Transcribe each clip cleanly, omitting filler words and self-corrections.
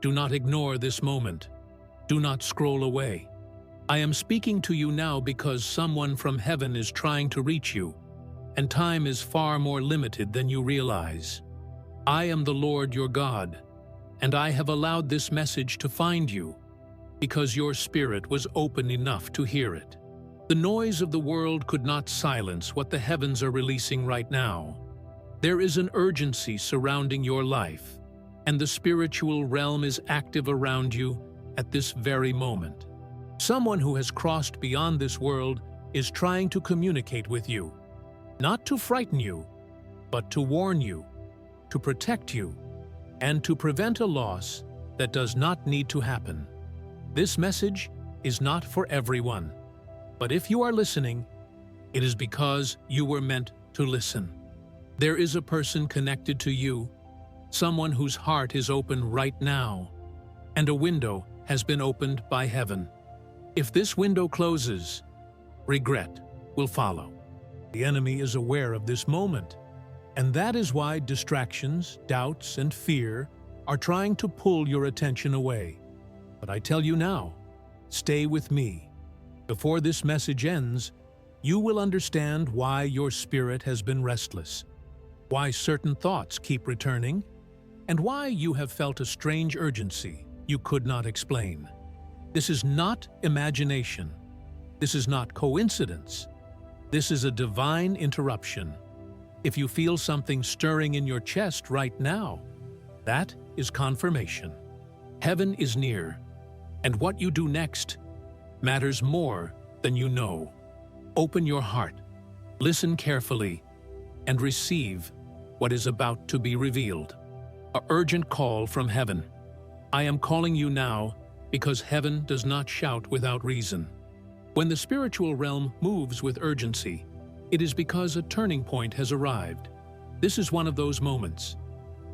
Do not ignore this moment. Do not scroll away. I am speaking to you now because someone from heaven is trying to reach you, and time is far more limited than you realize. I am the Lord your God, and I have allowed this message to find you because your spirit was open enough to hear it. The noise of the world could not silence what the heavens are releasing right now. There is an urgency surrounding your life, and the spiritual realm is active around you at this very moment. Someone who has crossed beyond this world is trying to communicate with you, not to frighten you, but to warn you, to protect you, and to prevent a loss that does not need to happen. This message is not for everyone, but if you are listening, it is because you were meant to listen. There is a person connected to you, someone whose heart is open right now, and a window has been opened by heaven. If this window closes, regret will follow. The enemy is aware of this moment, and that is why distractions, doubts, and fear are trying to pull your attention away. But I tell you now, stay with me. Before this message ends, you will understand why your spirit has been restless, why certain thoughts keep returning, and why you have felt a strange urgency you could not explain. This is not imagination. This is not coincidence. This is a divine interruption. If you feel something stirring in your chest right now, that is confirmation. Heaven is near, and what you do next matters more than you know. Open your heart, listen carefully, and receive what is about to be revealed. An urgent call from heaven. I am calling you now because heaven does not shout without reason. When the spiritual realm moves with urgency, it is because a turning point has arrived. This is one of those moments.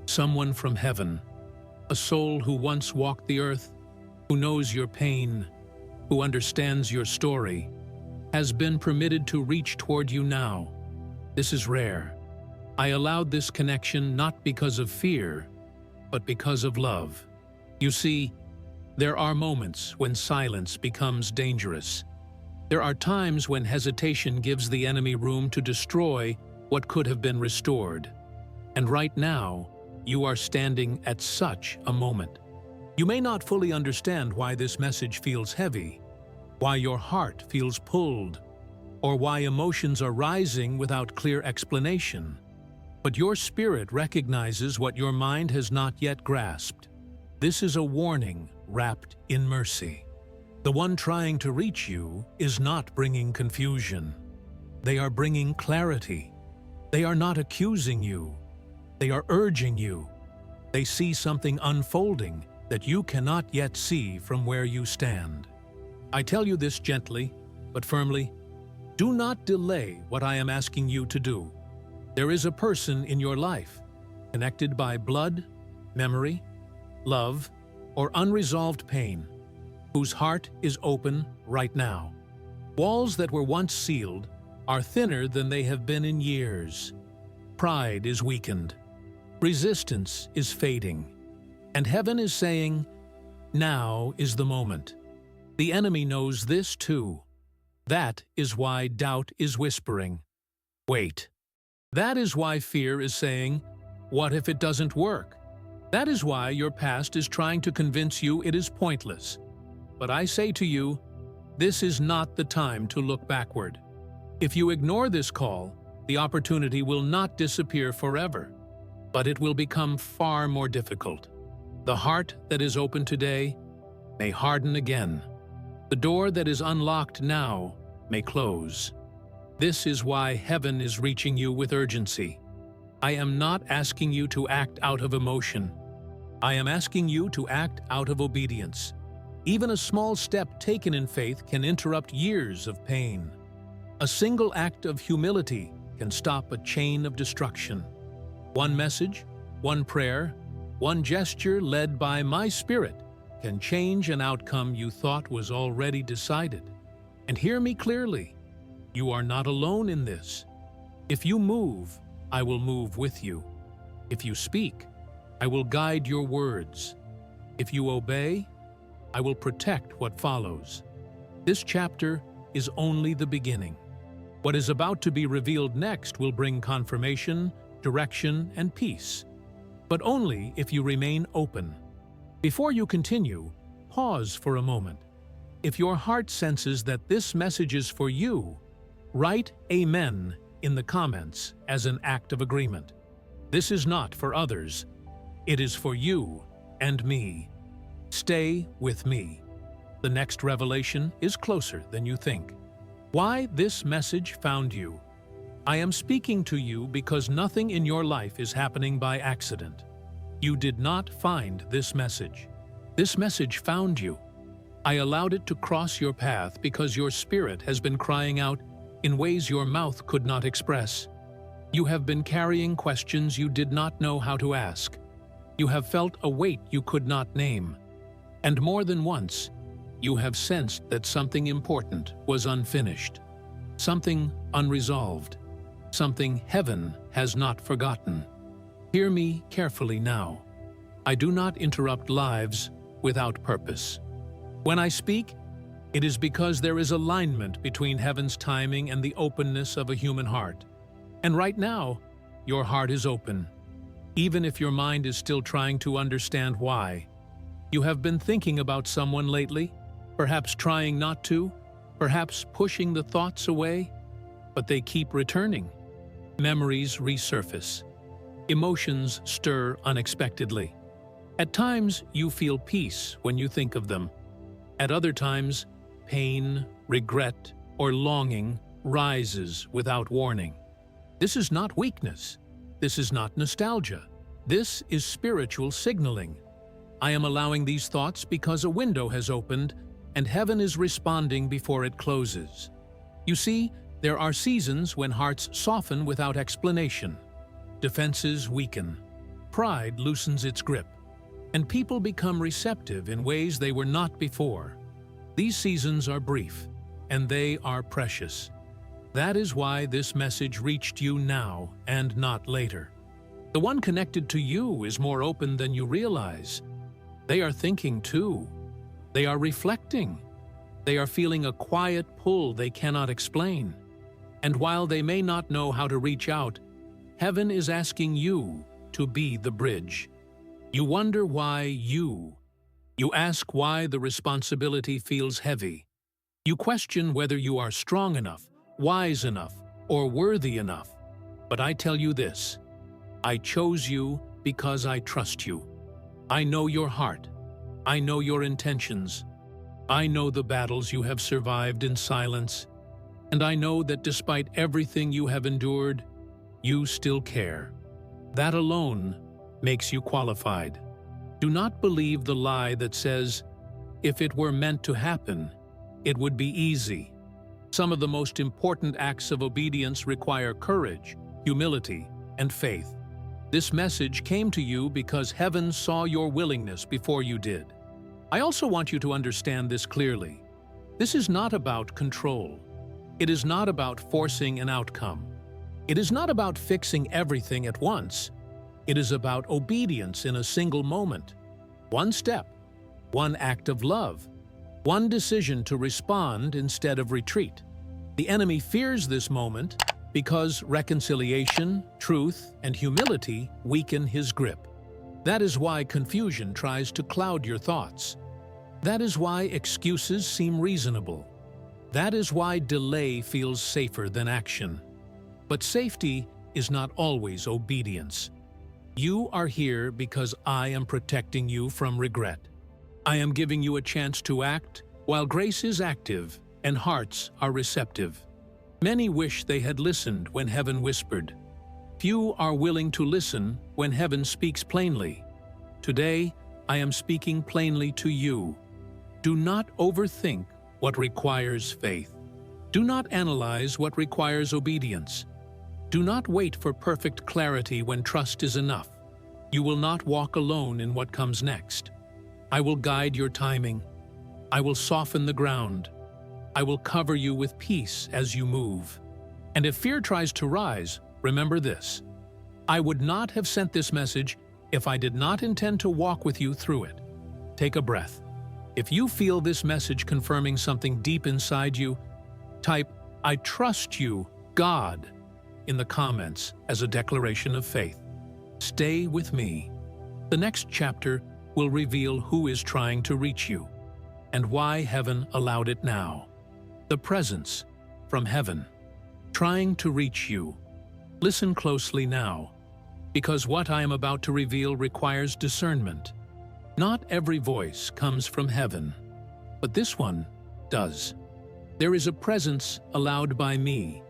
Someone from heaven, a soul who once walked the earth, who knows your pain, who understands your story, has been permitted to reach toward you now. This is rare. I allowed this connection not because of fear, but because of love. You see, there are moments when silence becomes dangerous. There are times when hesitation gives the enemy room to destroy what could have been restored. And right now, you are standing at such a moment. You may not fully understand why this message feels heavy, why your heart feels pulled, or why emotions are rising without clear explanation. But your spirit recognizes what your mind has not yet grasped. This is a warning wrapped in mercy. The one trying to reach you is not bringing confusion. They are bringing clarity. They are not accusing you. They are urging you. They see something unfolding that you cannot yet see from where you stand. I tell you this gently, but firmly. Do not delay what I am asking you to do. There is a person in your life, connected by blood, memory, love, or unresolved pain, whose heart is open right now. Walls that were once sealed are thinner than they have been in years. Pride is weakened. Resistance is fading. And heaven is saying, now is the moment. The enemy knows this too. That is why doubt is whispering, wait. That is why fear is saying, what if it doesn't work? That is why your past is trying to convince you it is pointless. But I say to you, this is not the time to look backward. If you ignore this call, the opportunity will not disappear forever, but it will become far more difficult. The heart that is open today may harden again. The door that is unlocked now may close. This is why heaven is reaching you with urgency. I am not asking you to act out of emotion. I am asking you to act out of obedience. Even a small step taken in faith can interrupt years of pain. A single act of humility can stop a chain of destruction. One message, one prayer, one gesture led by my Spirit can change an outcome you thought was already decided. And hear me clearly, you are not alone in this. If you move, I will move with you. If you speak, I will guide your words. If you obey, I will protect what follows. This chapter is only the beginning. What is about to be revealed next will bring confirmation, direction, and peace, but only if you remain open. Before you continue, pause for a moment. If your heart senses that this message is for you, write Amen in the comments as an act of agreement. This is not for others. It is for you and me. Stay with me. The next revelation is closer than you think. Why this message found you. I am speaking to you because nothing in your life is happening by accident. You did not find this message. This message found you. I allowed it to cross your path because your spirit has been crying out in ways your mouth could not express. You have been carrying questions you did not know how to ask. You have felt a weight you could not name. And more than once, you have sensed that something important was unfinished, something unresolved, something heaven has not forgotten. Hear me carefully now. I do not interrupt lives without purpose. When I speak, it is because there is alignment between heaven's timing and the openness of a human heart. And right now, your heart is open, even if your mind is still trying to understand why. You have been thinking about someone lately, perhaps trying not to, perhaps pushing the thoughts away, but they keep returning. Memories resurface. Emotions stir unexpectedly. At times, you feel peace when you think of them. At other times, pain, regret, or longing rises without warning. This is not weakness. This is not nostalgia. This is spiritual signaling. I am allowing these thoughts because a window has opened and heaven is responding before it closes. You see, there are seasons when hearts soften without explanation. Defenses weaken. Pride loosens its grip. And people become receptive in ways they were not before. These seasons are brief, and they are precious. That is why this message reached you now and not later. The one connected to you is more open than you realize. They are thinking too. They are reflecting. They are feeling a quiet pull they cannot explain. And while they may not know how to reach out, heaven is asking you to be the bridge. You wonder why you. You ask why the responsibility feels heavy. You question whether you are strong enough, wise enough, or worthy enough. But I tell you this, I chose you because I trust you. I know your heart. I know your intentions. I know the battles you have survived in silence. And I know that despite everything you have endured, you still care. That alone makes you qualified. Do not believe the lie that says, if it were meant to happen, it would be easy. Some of the most important acts of obedience require courage, humility, and faith. This message came to you because heaven saw your willingness before you did. I also want you to understand this clearly. This is not about control. It is not about forcing an outcome. It is not about fixing everything at once. It is about obedience in a single moment. One step, one act of love, one decision to respond instead of retreat. The enemy fears this moment because reconciliation, truth, and humility weaken his grip. That is why confusion tries to cloud your thoughts. That is why excuses seem reasonable. That is why delay feels safer than action. But safety is not always obedience. You are here because I am protecting you from regret. I am giving you a chance to act while grace is active and hearts are receptive. Many wish they had listened when heaven whispered. Few are willing to listen when heaven speaks plainly. Today, I am speaking plainly to you. Do not overthink what requires faith. Do not analyze what requires obedience. Do not wait for perfect clarity when trust is enough. You will not walk alone in what comes next. I will guide your timing. I will soften the ground. I will cover you with peace as you move. And if fear tries to rise, remember this. I would not have sent this message if I did not intend to walk with you through it. take a breath. If you feel this message confirming something deep inside you, type, "I trust you, God," in the comments as a declaration of faith. Stay with me. The next chapter will reveal who is trying to reach you and why heaven allowed it now. The presence from heaven, trying to reach you. Listen closely now, because what I am about to reveal requires discernment. Not every voice comes from heaven, but this one does. There is a presence allowed by me,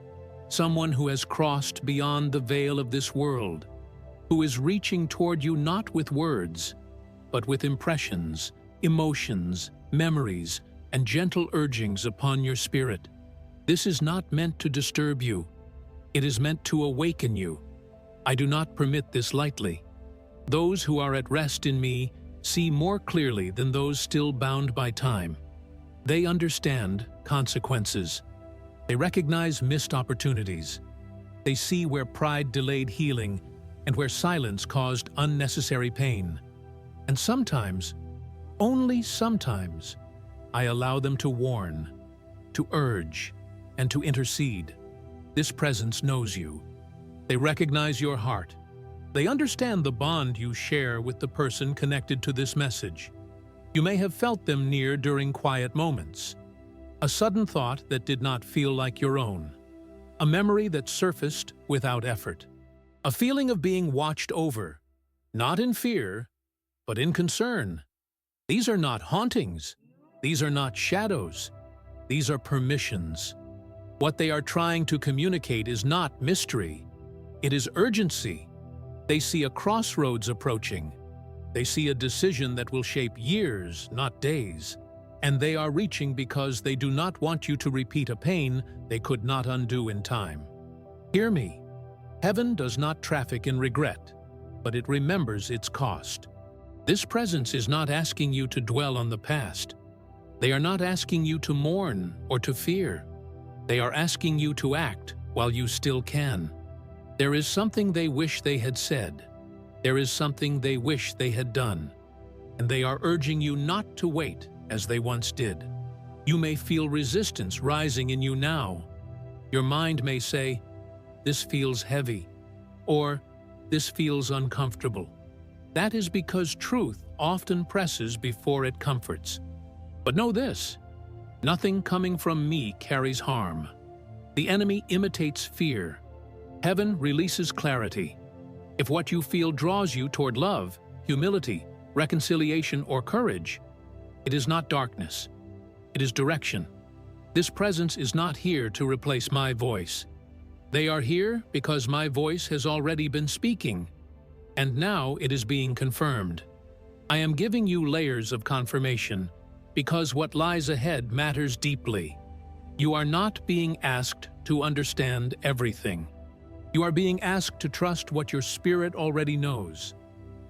someone who has crossed beyond the veil of this world, who is reaching toward you not with words, but with impressions, emotions, memories, and gentle urgings upon your spirit. This is not meant to disturb you. It is meant to awaken you. I do not permit this lightly. Those who are at rest in me see more clearly than those still bound by time. They understand consequences. They recognize missed opportunities. They see where pride delayed healing and where silence caused unnecessary pain. And sometimes, only sometimes, I allow them to warn, to urge, and to intercede. This presence knows you. They recognize your heart. They understand the bond you share with the person connected to this message. You may have felt them near during quiet moments. A sudden thought that did not feel like your own. A memory that surfaced without effort. A feeling of being watched over, not in fear, but in concern. These are not hauntings. These are not shadows. These are permissions. What they are trying to communicate is not mystery. It is urgency. They see a crossroads approaching. They see a decision that will shape years, not days. And they are reaching because they do not want you to repeat a pain they could not undo in time. Hear me. Heaven does not traffic in regret, but it remembers its cost. This presence is not asking you to dwell on the past. They are not asking you to mourn or to fear. They are asking you to act while you still can. There is something they wish they had said. There is something they wish they had done. And they are urging you not to wait as they once did. You may feel resistance rising in you now. Your mind may say, "This feels heavy," or "This feels uncomfortable." That is because truth often presses before it comforts. But know this, nothing coming from me carries harm. The enemy imitates fear. Heaven releases clarity. If what you feel draws you toward love, humility, reconciliation, or courage, it is not darkness. It is direction. This presence is not here to replace my voice. They are here because my voice has already been speaking, and now it is being confirmed. I am giving you layers of confirmation because what lies ahead matters deeply. You are not being asked to understand everything. You are being asked to trust what your spirit already knows.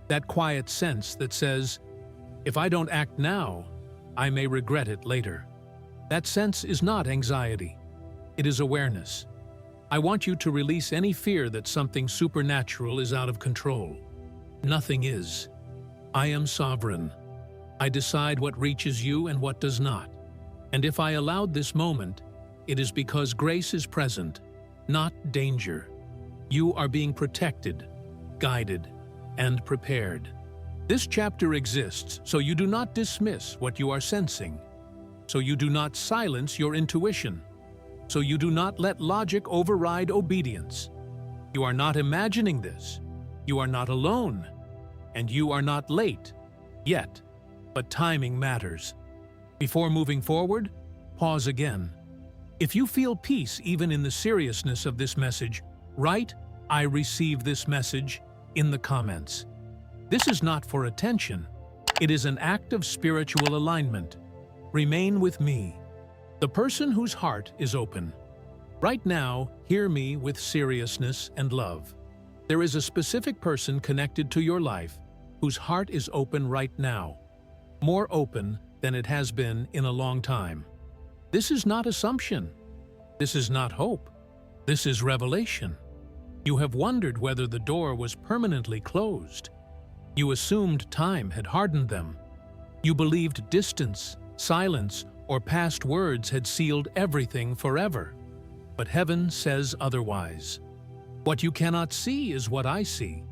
That quiet sense that says, "If I don't act now, I may regret it later." That sense is not anxiety. It is awareness. I want you to release any fear that something supernatural is out of control. Nothing is. I am sovereign. I decide what reaches you and what does not. And if I allowed this moment, it is because grace is present, not danger. You are being protected, guided, and prepared. This chapter exists so you do not dismiss what you are sensing, so you do not silence your intuition, so you do not let logic override obedience. You are not imagining this. You are not alone, and you are not late yet, but timing matters. Before moving forward, pause again. If you feel peace even in the seriousness of this message, write, "I receive this message," in the comments. This is not for attention. It is an act of spiritual alignment. Remain with me, the person whose heart is open. Right now, hear me with seriousness and love. There is a specific person connected to your life whose heart is open right now, more open than it has been in a long time. This is not assumption. This is not hope. This is revelation. You have wondered whether the door was permanently closed. You assumed time had hardened them. You believed distance, silence, or past words had sealed everything forever. But heaven says otherwise. What you cannot see is what I see.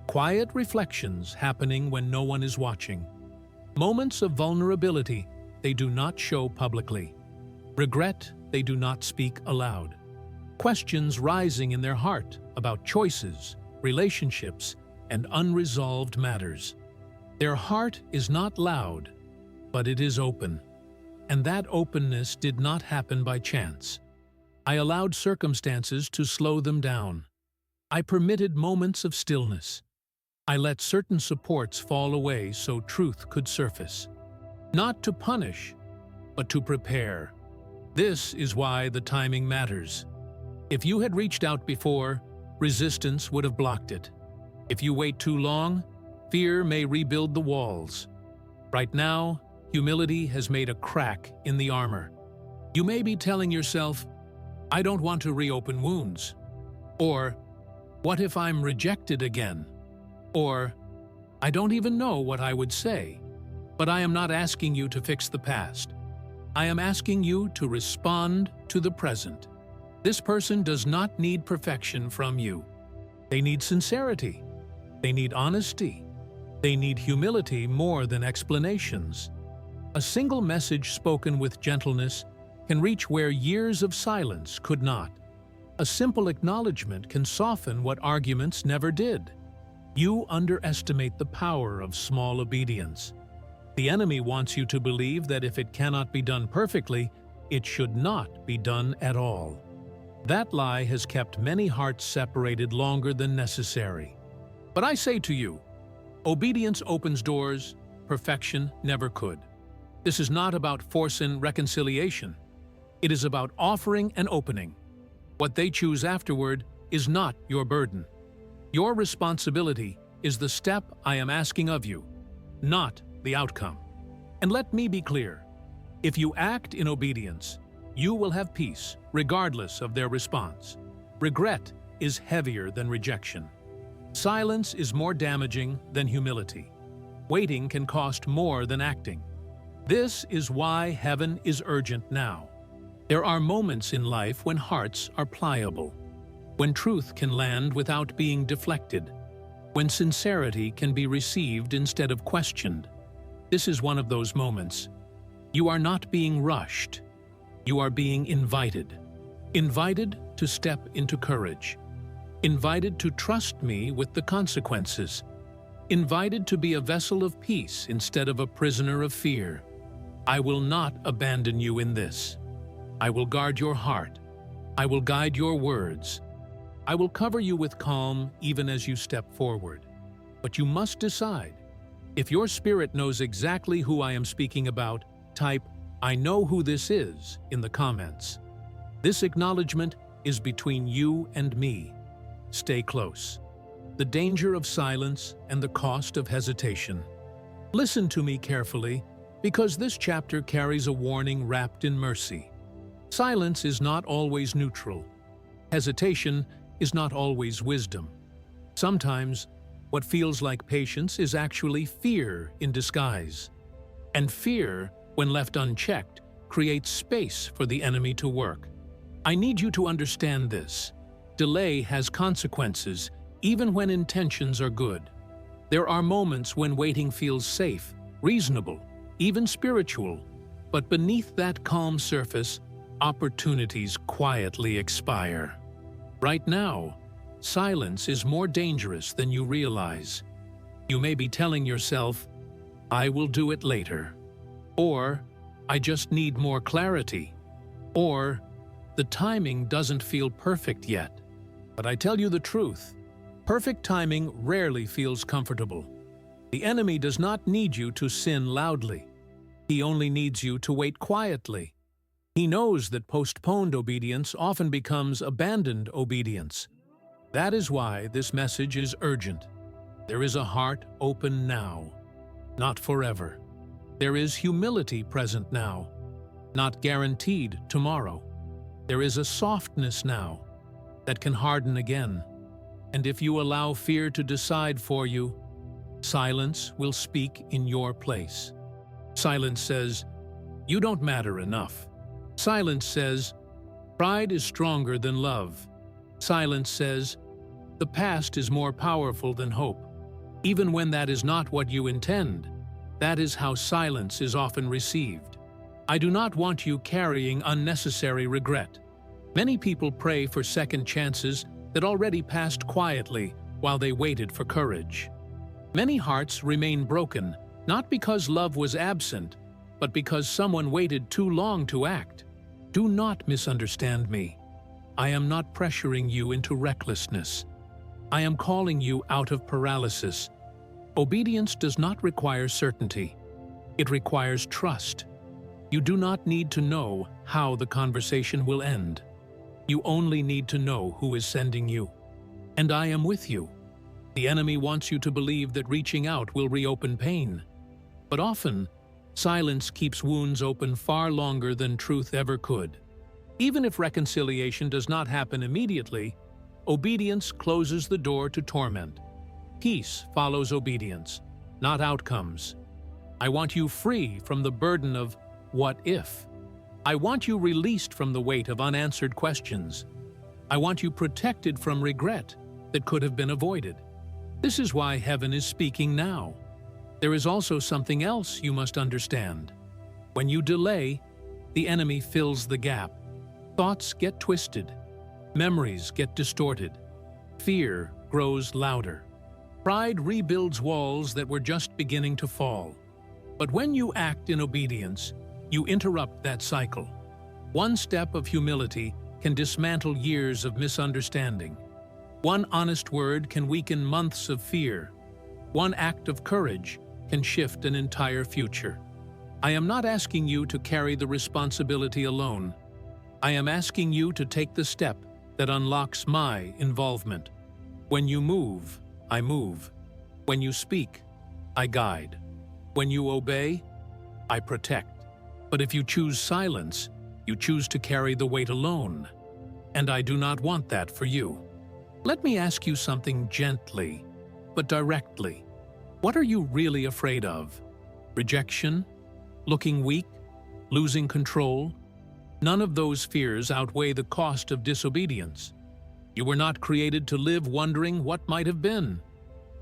Quiet reflections happening when no one is watching. Moments of vulnerability they do not show publicly. Regret they do not speak aloud. Questions rising in their heart about choices, relationships, and unresolved matters. Their heart is not loud, but it is open. And that openness did not happen by chance. I allowed circumstances to slow them down. I permitted moments of stillness. I let certain supports fall away so truth could surface. Not to punish, but to prepare. This is why the timing matters. If you had reached out before, resistance would have blocked it. If you wait too long, fear may rebuild the walls. Right now, humility has made a crack in the armor. You may be telling yourself, I don't want to reopen wounds. Or, what if I'm rejected again? Or, I don't even know what I would say. But I am not asking you to fix the past. I am asking you to respond to the present. This person does not need perfection from you. They need sincerity. They need honesty. They need humility more than explanations. A single message spoken with gentleness can reach where years of silence could not. A simple acknowledgement can soften what arguments never did. You underestimate the power of small obedience. The enemy wants you to believe that if it cannot be done perfectly, it should not be done at all. That lie has kept many hearts separated longer than necessary. But I say to you, obedience opens doors, perfection never could. This is not about forcing reconciliation. It is about offering an opening. What they choose afterward is not your burden. Your responsibility is the step I am asking of you, not the outcome. And let me be clear, if you act in obedience, you will have peace regardless of their response. Regret is heavier than rejection. Silence is more damaging than humility. Waiting can cost more than acting. This is why heaven is urgent now. There are moments in life when hearts are pliable, when truth can land without being deflected, when sincerity can be received instead of questioned. This is one of those moments. You are not being rushed. You are being invited. Invited to step into courage. Invited to trust me with the consequences. Invited to be a vessel of peace instead of a prisoner of fear. I will not abandon you in this. I will guard your heart. I will guide your words. I will cover you with calm even as you step forward. But you must decide. If your spirit knows exactly who I am speaking about, type, I know who this is, in the comments. This acknowledgement is between you and me. Stay close. The danger of silence and the cost of hesitation. Listen to me carefully, because this chapter carries a warning wrapped in mercy. Silence is not always neutral. Hesitation is not always wisdom. Sometimes, what feels like patience is actually fear in disguise. And fear, when left unchecked, creates space for the enemy to work. I need you to understand this. Delay has consequences, even when intentions are good. There are moments when waiting feels safe, reasonable, even spiritual. But beneath that calm surface, opportunities quietly expire. Right now, silence is more dangerous than you realize. You may be telling yourself, I will do it later. Or, I just need more clarity. Or, the timing doesn't feel perfect yet. But I tell you the truth, perfect timing rarely feels comfortable. The enemy does not need you to sin loudly. He only needs you to wait quietly. He knows that postponed obedience often becomes abandoned obedience. That is why this message is urgent. There is a heart open now, not forever. There is humility present now, not guaranteed tomorrow. There is a softness now that can harden again. And if you allow fear to decide for you, silence will speak in your place. Silence says, "You don't matter enough." Silence says, "Pride is stronger than love." Silence says, "The past is more powerful than hope." Even when that is not what you intend, that is how silence is often received. I do not want you carrying unnecessary regret. Many people pray for second chances that already passed quietly while they waited for courage. Many hearts remain broken, not because love was absent, but because someone waited too long to act. Do not misunderstand me. I am not pressuring you into recklessness. I am calling you out of paralysis. Obedience does not require certainty. It requires trust. You do not need to know how the conversation will end. You only need to know who is sending you. And I am with you. The enemy wants you to believe that reaching out will reopen pain. But often, silence keeps wounds open far longer than truth ever could. Even if reconciliation does not happen immediately, obedience closes the door to torment. Peace follows obedience, not outcomes. I want you free from the burden of what if. I want you released from the weight of unanswered questions. I want you protected from regret that could have been avoided. This is why heaven is speaking now. There is also something else you must understand. When you delay, the enemy fills the gap. Thoughts get twisted. Memories get distorted. Fear grows louder. Pride rebuilds walls that were just beginning to fall. But when you act in obedience, you interrupt that cycle. One step of humility can dismantle years of misunderstanding. One honest word can weaken months of fear. One act of courage can shift an entire future. I am not asking you to carry the responsibility alone. I am asking you to take the step that unlocks my involvement. When you move, I move. When you speak, I guide. When you obey, I protect. But if you choose silence, you choose to carry the weight alone. And I do not want that for you. Let me ask you something gently, but directly. What are you really afraid of? Rejection? Looking weak? Losing control? None of those fears outweigh the cost of disobedience. You were not created to live wondering what might have been.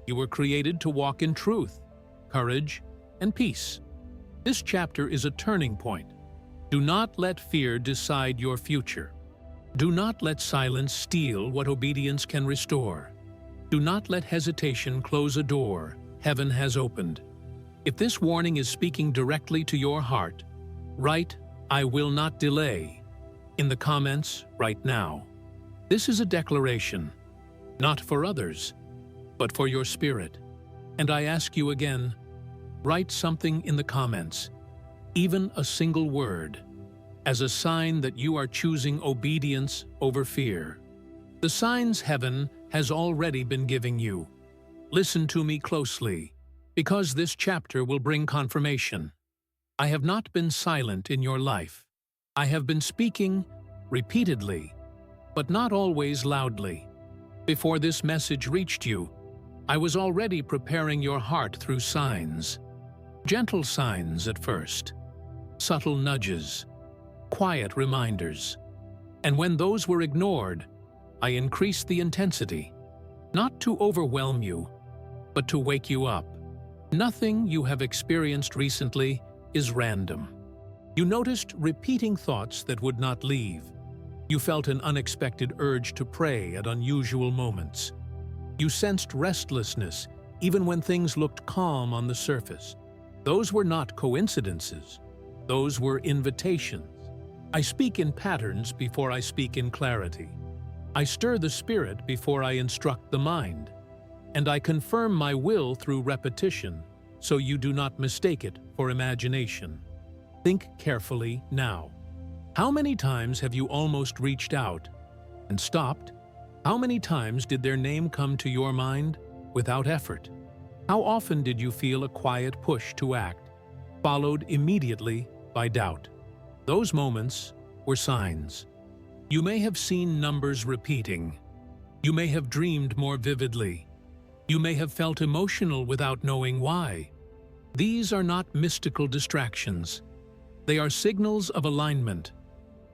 You were created to walk in truth, courage, and peace. This chapter is a turning point. Do not let fear decide your future. Do not let silence steal what obedience can restore. Do not let hesitation close a door heaven has opened. If this warning is speaking directly to your heart, write, "I will not delay," in the comments right now. This is a declaration, not for others, but for your spirit. And I ask you again, write something in the comments, even a single word, as a sign that you are choosing obedience over fear. The signs heaven has already been giving you. Listen to me closely, because this chapter will bring confirmation. I have not been silent in your life. I have been speaking repeatedly, but not always loudly. Before this message reached you, I was already preparing your heart through signs. Gentle signs at first, subtle nudges, quiet reminders. And when those were ignored, I increased the intensity, not to overwhelm you, but to wake you up. Nothing you have experienced recently is random. You noticed repeating thoughts that would not leave. You felt an unexpected urge to pray at unusual moments. You sensed restlessness even when things looked calm on the surface. Those were not coincidences. Those were invitations. I speak in patterns before I speak in clarity. I stir the spirit before I instruct the mind. And I confirm my will through repetition, so you do not mistake it for imagination. Think carefully now. How many times have you almost reached out and stopped? How many times did their name come to your mind without effort? How often did you feel a quiet push to act, followed immediately by doubt? Those moments were signs. You may have seen numbers repeating. You may have dreamed more vividly. You may have felt emotional without knowing why. These are not mystical distractions. They are signals of alignment.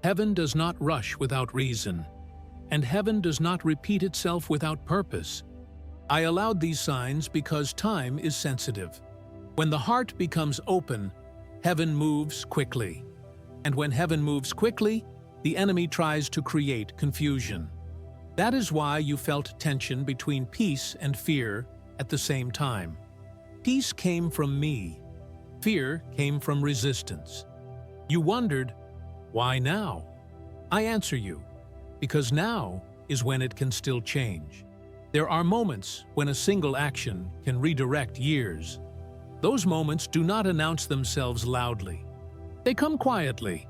Heaven does not rush without reason, and heaven does not repeat itself without purpose. I allowed these signs because time is sensitive. When the heart becomes open, heaven moves quickly. And when heaven moves quickly, the enemy tries to create confusion. That is why you felt tension between peace and fear at the same time. Peace came from me. Fear came from resistance. You wondered, why now? I answer you, because now is when it can still change. There are moments when a single action can redirect years. Those moments do not announce themselves loudly. They come quietly,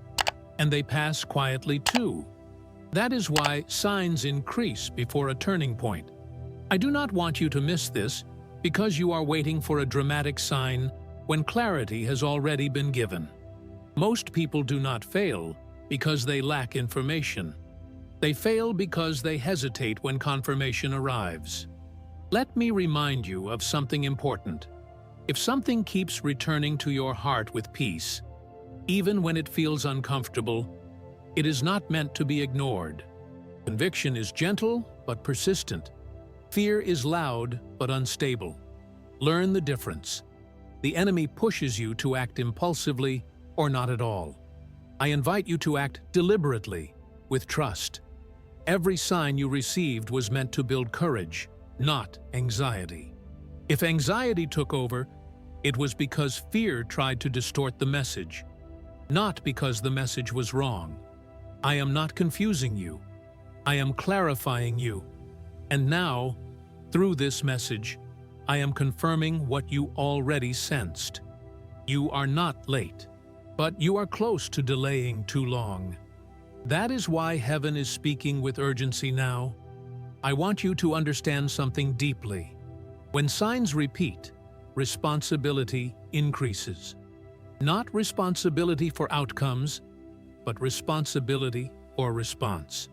and they pass quietly too. That is why signs increase before a turning point. I do not want you to miss this because you are waiting for a dramatic sign when clarity has already been given. Most people do not fail because they lack information. They fail because they hesitate when confirmation arrives. Let me remind you of something important. If something keeps returning to your heart with peace, even when it feels uncomfortable, it is not meant to be ignored. Conviction is gentle but persistent. Fear is loud but unstable. Learn the difference. The enemy pushes you to act impulsively or not at all. I invite you to act deliberately, with trust. Every sign you received was meant to build courage, not anxiety. If anxiety took over, it was because fear tried to distort the message, not because the message was wrong. I am not confusing you. I am clarifying you. And now, through this message, I am confirming what you already sensed. You are not late, but you are close to delaying too long. That is why heaven is speaking with urgency now. I want you to understand something deeply. When signs repeat, responsibility increases. Not responsibility for outcomes, but responsibility for response.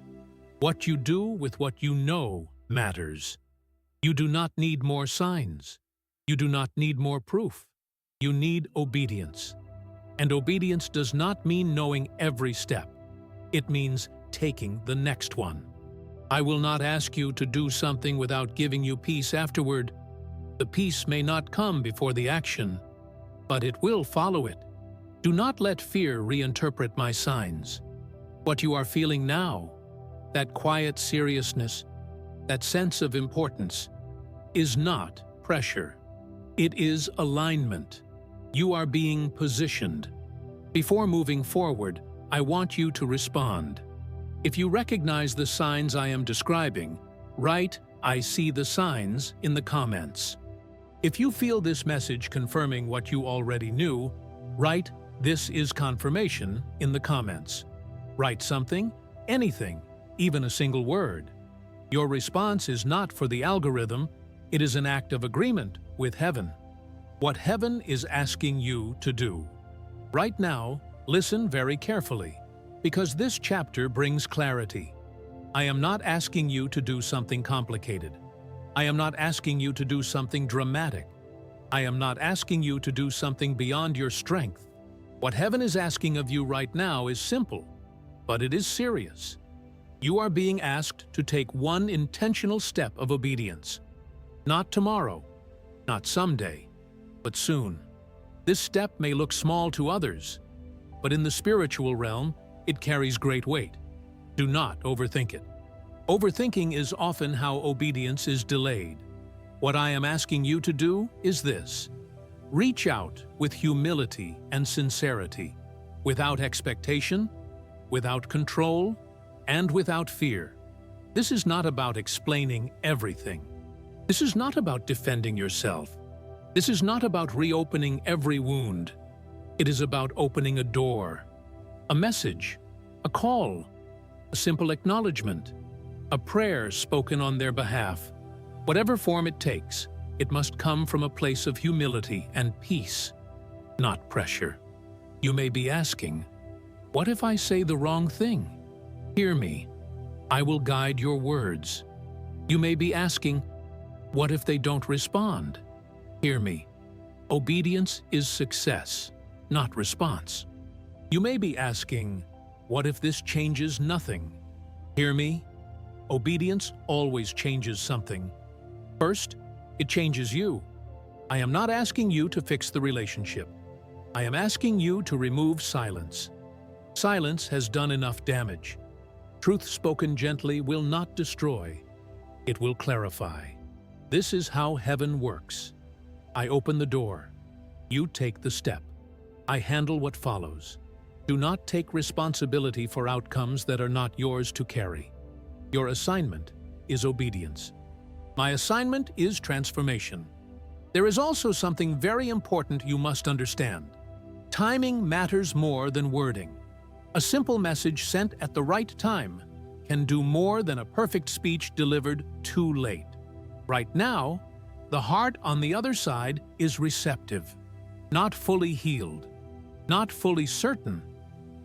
What you do with what you know matters. You do not need more signs. You do not need more proof. You need obedience. And obedience does not mean knowing every step. It means taking the next one. I will not ask you to do something without giving you peace afterward. The peace may not come before the action, but it will follow it. Do not let fear reinterpret my signs. What you are feeling now, that quiet seriousness, that sense of importance, is not pressure. It is alignment. You are being positioned. Before moving forward, I want you to respond. If you recognize the signs I am describing, write "I see the signs" in the comments. If you feel this message confirming what you already knew, write "This is confirmation" in the comments. Write something, anything, even a single word. Your response is not for the algorithm, it is an act of agreement with heaven. What heaven is asking you to do. Right now, listen very carefully, because this chapter brings clarity. I am not asking you to do something complicated. I am not asking you to do something dramatic. I am not asking you to do something beyond your strength. What heaven is asking of you right now is simple, but it is serious. You are being asked to take one intentional step of obedience. Not tomorrow, not someday, but soon. This step may look small to others, but in the spiritual realm, it carries great weight. Do not overthink it. Overthinking is often how obedience is delayed. What I am asking you to do is this. Reach out with humility and sincerity, without expectation, without control, and without fear. This is not about explaining everything. This is not about defending yourself. This is not about reopening every wound. It is about opening a door, a message, a call, a simple acknowledgement, a prayer spoken on their behalf. Whatever form it takes, it must come from a place of humility and peace, not pressure. You may be asking, what if I say the wrong thing? Hear me. I will guide your words. You may be asking, what if they don't respond? Hear me. Obedience is success, not response. You may be asking, what if this changes nothing? Hear me? Obedience always changes something. First, it changes you. I am not asking you to fix the relationship. I am asking you to remove silence. Silence has done enough damage. Truth spoken gently will not destroy. It will clarify. This is how heaven works. I open the door. You take the step. I handle what follows. Do not take responsibility for outcomes that are not yours to carry. Your assignment is obedience. My assignment is transformation. There is also something very important you must understand. Timing matters more than wording. A simple message sent at the right time can do more than a perfect speech delivered too late. Right now, the heart on the other side is receptive, not fully healed, not fully certain,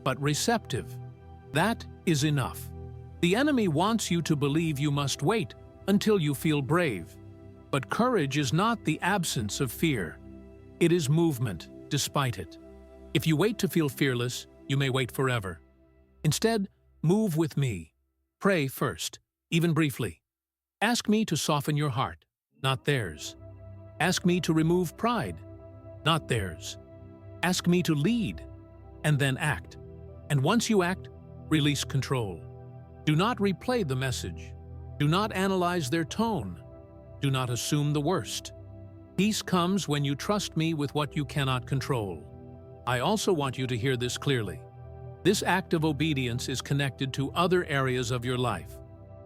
but receptive. That is enough. The enemy wants you to believe you must wait until you feel brave. But courage is not the absence of fear. It is movement despite it. If you wait to feel fearless, you may wait forever. Instead, move with me. Pray first, even briefly. Ask me to soften your heart, not theirs. Ask me to remove pride, not theirs. Ask me to lead, and then act. And once you act, release control. Do not replay the message. Do not analyze their tone. Do not assume the worst. Peace comes when you trust me with what you cannot control. I also want you to hear this clearly. This act of obedience is connected to other areas of your life.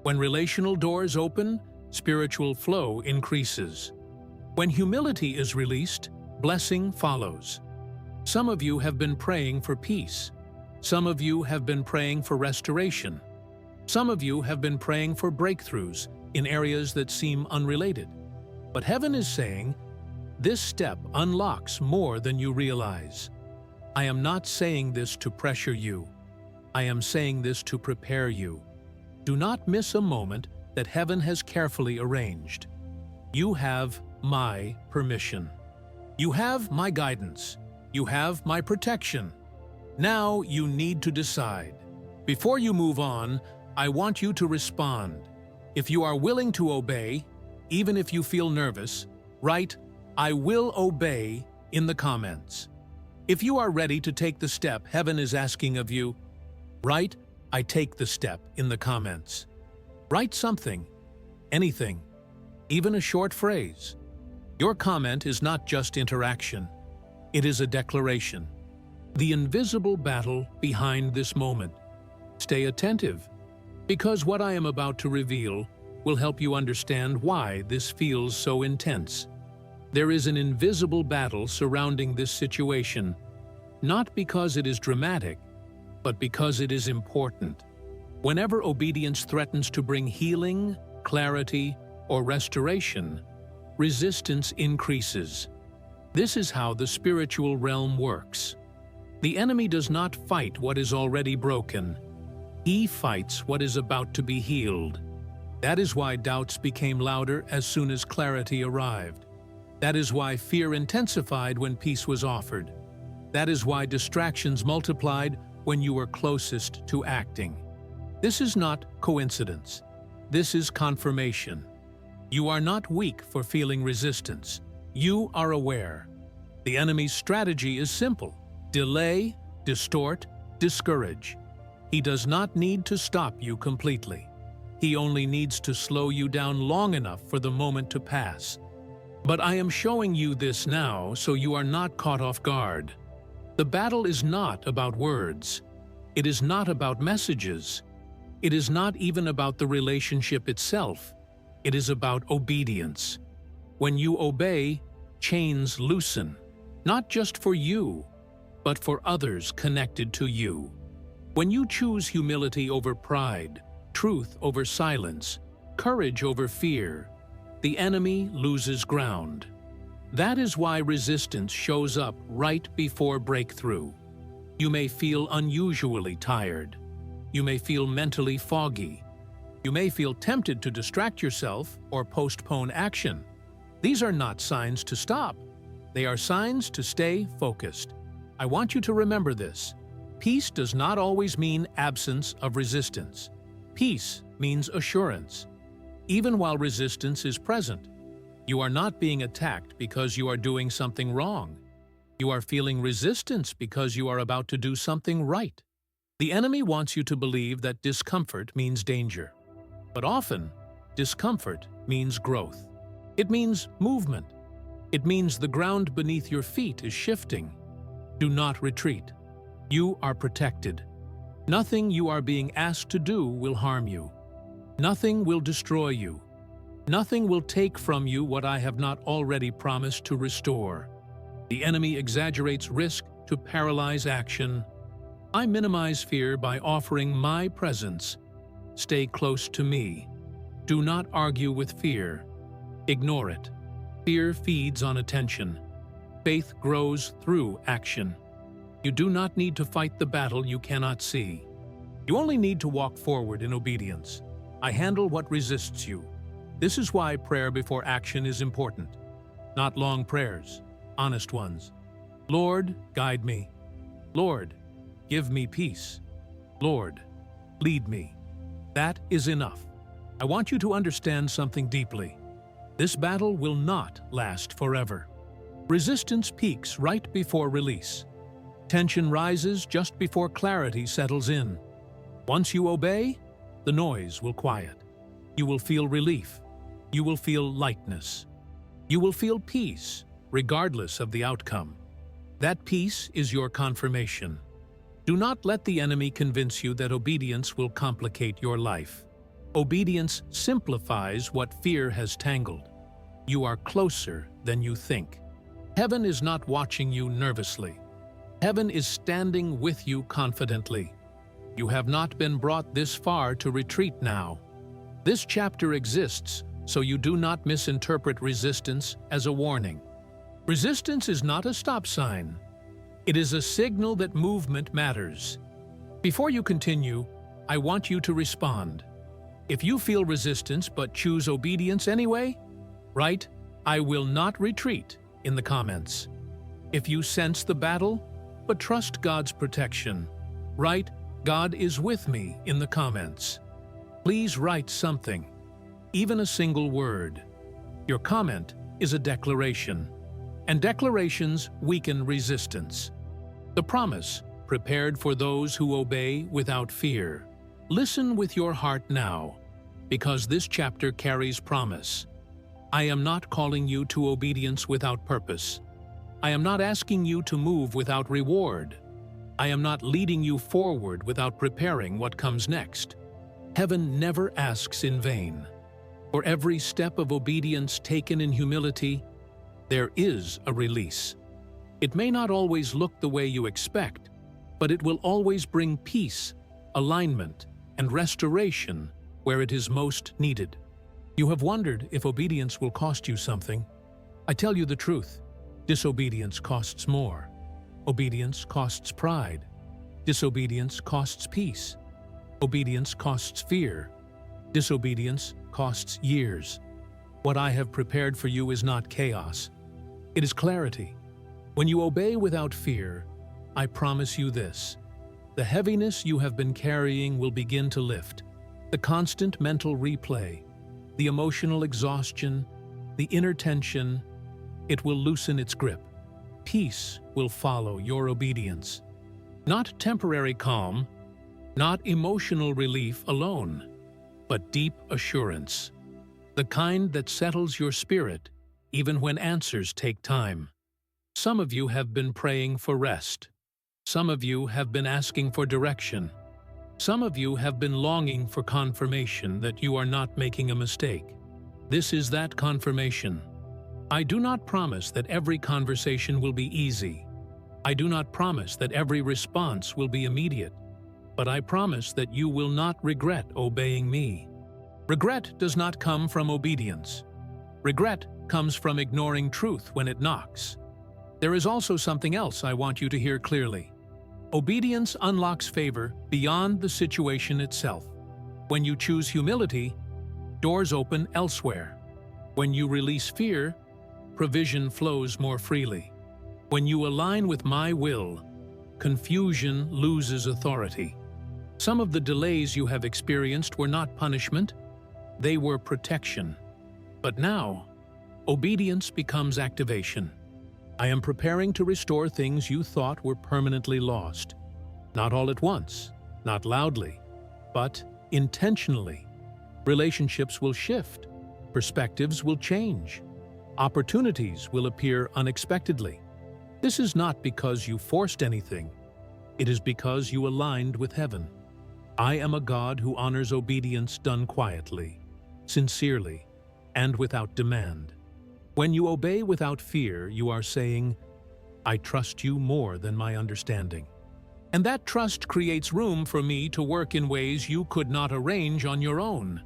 When relational doors open, spiritual flow increases. When humility is released, blessing follows. Some of you have been praying for peace. Some of you have been praying for restoration. Some of you have been praying for breakthroughs in areas that seem unrelated. But heaven is saying, this step unlocks more than you realize. I am not saying this to pressure you. I am saying this to prepare you. Do not miss a moment that heaven has carefully arranged. You have my permission. You have my guidance. You have my protection. Now you need to decide. Before you move on, I want you to respond. If you are willing to obey, even if you feel nervous, write, "I will obey" in the comments. If you are ready to take the step heaven is asking of you, write, "I take the step" in the comments. Write something, anything, even a short phrase. Your comment is not just interaction. It is a declaration. The invisible battle behind this moment. Stay attentive, because what I am about to reveal will help you understand why this feels so intense. There is an invisible battle surrounding this situation, not because it is dramatic, but because it is important. Whenever obedience threatens to bring healing, clarity, or restoration, resistance increases. This is how the spiritual realm works. The enemy does not fight what is already broken. He fights what is about to be healed. That is why doubts became louder as soon as clarity arrived. That is why fear intensified when peace was offered. That is why distractions multiplied when you were closest to acting. This is not coincidence. This is confirmation. You are not weak for feeling resistance. You are aware. The enemy's strategy is simple: delay, distort, discourage. He does not need to stop you completely. He only needs to slow you down long enough for the moment to pass. But I am showing you this now so you are not caught off guard. The battle is not about words. It is not about messages. It is not even about the relationship itself. It is about obedience. When you obey, chains loosen, not just for you, but for others connected to you. When you choose humility over pride, truth over silence, courage over fear, the enemy loses ground. That is why resistance shows up right before breakthrough. You may feel unusually tired. You may feel mentally foggy. You may feel tempted to distract yourself or postpone action. These are not signs to stop. They are signs to stay focused. I want you to remember this. Peace does not always mean absence of resistance. Peace means assurance. Even while resistance is present, you are not being attacked because you are doing something wrong. You are feeling resistance because you are about to do something right. The enemy wants you to believe that discomfort means danger. But often, discomfort means growth. It means movement. It means the ground beneath your feet is shifting. Do not retreat. You are protected. Nothing you are being asked to do will harm you. Nothing will destroy you. Nothing will take from you what I have not already promised to restore. The enemy exaggerates risk to paralyze action. I minimize fear by offering my presence. Stay close to me. Do not argue with fear. Ignore it. Fear feeds on attention. Faith grows through action. You do not need to fight the battle you cannot see. You only need to walk forward in obedience. I handle what resists you. This is why prayer before action is important. Not long prayers, honest ones. Lord, guide me. Lord, give me peace. Lord, lead me. That is enough. I want you to understand something deeply. This battle will not last forever. Resistance peaks right before release. Tension rises just before clarity settles in. Once you obey, the noise will quiet. You will feel relief. You will feel lightness. You will feel peace, regardless of the outcome. That peace is your confirmation. Do not let the enemy convince you that obedience will complicate your life. Obedience simplifies what fear has tangled. You are closer than you think. Heaven is not watching you nervously. Heaven is standing with you confidently. You have not been brought this far to retreat now. This chapter exists so you do not misinterpret resistance as a warning. Resistance is not a stop sign. It is a signal that movement matters. Before you continue, I want you to respond. If you feel resistance but choose obedience anyway, write, "I will not retreat," in the comments. If you sense the battle, but trust God's protection, write, "God is with me," in the comments. Please write something, even a single word. Your comment is a declaration, and declarations weaken resistance. The promise, prepared for those who obey without fear. Listen with your heart now, because this chapter carries promise. I am not calling you to obedience without purpose. I am not asking you to move without reward. I am not leading you forward without preparing what comes next. Heaven never asks in vain. For every step of obedience taken in humility, there is a release. It may not always look the way you expect, but it will always bring peace, alignment, and restoration where it is most needed. You have wondered if obedience will cost you something. I tell you the truth, disobedience costs more. Obedience costs pride. Disobedience costs peace. Obedience costs fear. Disobedience costs years. What I have prepared for you is not chaos. It is clarity. When you obey without fear, I promise you this: the heaviness you have been carrying will begin to lift. The constant mental replay, the emotional exhaustion, the inner tension, it will loosen its grip. Peace will follow your obedience. Not temporary calm, not emotional relief alone, but deep assurance. The kind that settles your spirit even when answers take time. Some of you have been praying for rest. Some of you have been asking for direction. Some of you have been longing for confirmation that you are not making a mistake. This is that confirmation. I do not promise that every conversation will be easy. I do not promise that every response will be immediate. But I promise that you will not regret obeying me. Regret does not come from obedience. Regret comes from ignoring truth when it knocks. There is also something else I want you to hear clearly. Obedience unlocks favor beyond the situation itself. When you choose humility, doors open elsewhere. When you release fear, provision flows more freely. When you align with my will, confusion loses authority. Some of the delays you have experienced were not punishment, they were protection. But now, obedience becomes activation. I am preparing to restore things you thought were permanently lost. Not all at once, not loudly, but intentionally. Relationships will shift, perspectives will change, opportunities will appear unexpectedly. This is not because you forced anything, it is because you aligned with heaven. I am a God who honors obedience done quietly, sincerely, and without demand. When you obey without fear, you are saying, I trust you more than my understanding. And that trust creates room for me to work in ways you could not arrange on your own.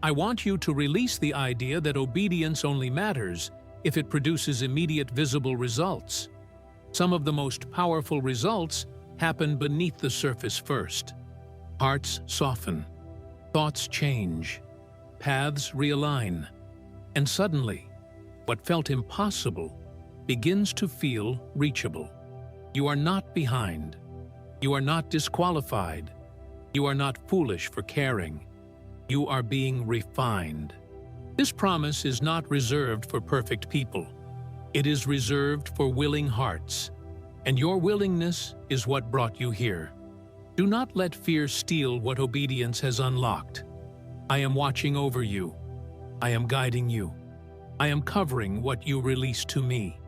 I want you to release the idea that obedience only matters if it produces immediate visible results. Some of the most powerful results happen beneath the surface first. Hearts soften, thoughts change, paths realign, and suddenly, what felt impossible begins to feel reachable. You are not behind. You are not disqualified. You are not foolish for caring. You are being refined. This promise is not reserved for perfect people. It is reserved for willing hearts, and your willingness is what brought you here. Do not let fear steal what obedience has unlocked. I am watching over you. I am guiding you. I am covering what you release to me.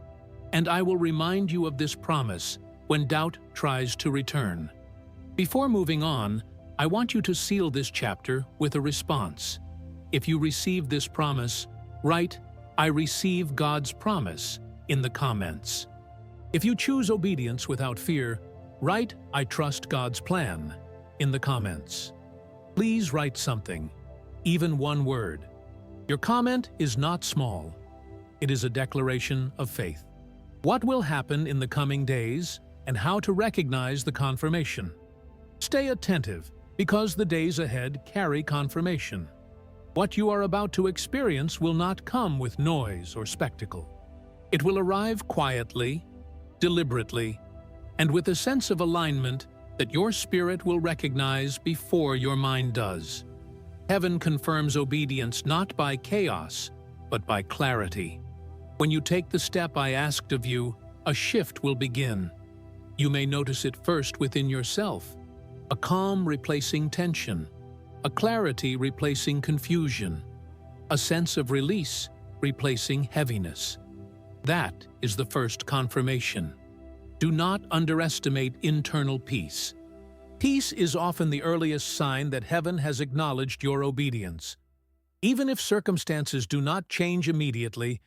And I will remind you of this promise when doubt tries to return. Before moving on, I want you to seal this chapter with a response. If you receive this promise, write, I receive God's promise in the comments. If you choose obedience without fear, write, I trust God's plan in the comments. Please write something, even one word. Your comment is not small. It is a declaration of faith. What will happen in the coming days and how to recognize the confirmation? Stay attentive because the days ahead carry confirmation. What you are about to experience will not come with noise or spectacle. It will arrive quietly, deliberately, and with a sense of alignment that your spirit will recognize before your mind does. Heaven confirms obedience not by chaos, but by clarity. When you take the step I asked of you, a shift will begin. You may notice it first within yourself, a calm replacing tension, a clarity replacing confusion, a sense of release replacing heaviness. That is the first confirmation. Do not underestimate internal peace. Peace is often the earliest sign that heaven has acknowledged your obedience. Even if circumstances do not change immediately,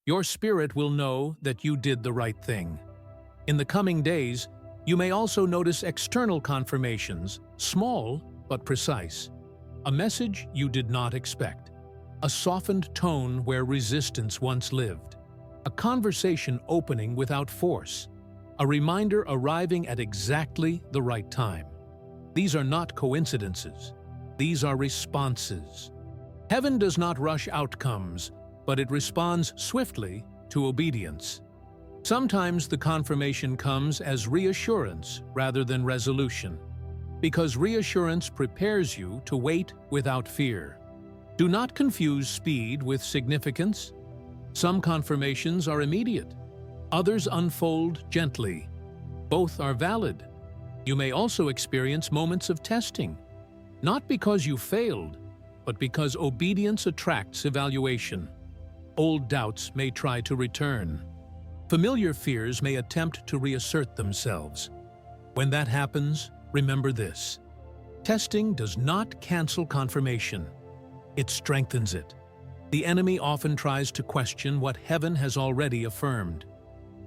your spirit will know that you did the right thing. In the coming days, you may also notice external confirmations, small but precise. A message you did not expect. A softened tone where resistance once lived. A conversation opening without force. A reminder arriving at exactly the right time. These are not coincidences. These are responses. Heaven does not rush outcomes, but it responds swiftly to obedience. Sometimes the confirmation comes as reassurance rather than resolution, because reassurance prepares you to wait without fear. Do not confuse speed with significance. Some confirmations are immediate. Others unfold gently. Both are valid. You may also experience moments of testing, not because you failed, but because obedience attracts evaluation. Old doubts may try to return. Familiar fears may attempt to reassert themselves. When that happens, remember this. Testing does not cancel confirmation. It strengthens it. The enemy often tries to question what heaven has already affirmed.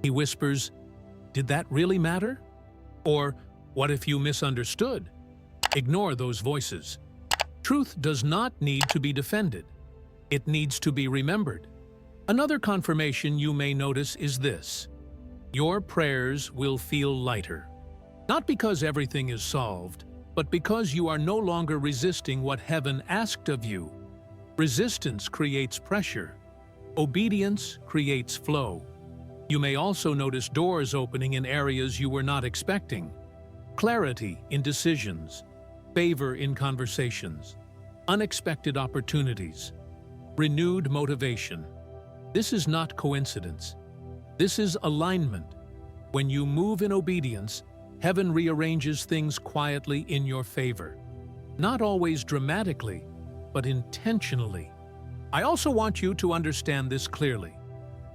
He whispers, "Did that really matter?" Or, "What if you misunderstood?" Ignore those voices. Truth does not need to be defended. It needs to be remembered. Another confirmation you may notice is this. Your prayers will feel lighter. Not because everything is solved, but because you are no longer resisting what heaven asked of you. Resistance creates pressure, Obedience creates flow. You may also notice doors opening in areas you were not expecting. Clarity in decisions, favor in conversations, unexpected opportunities, renewed motivation. This is not coincidence. This is alignment. When you move in obedience, heaven rearranges things quietly in your favor. Not always dramatically, but intentionally. I also want you to understand this clearly.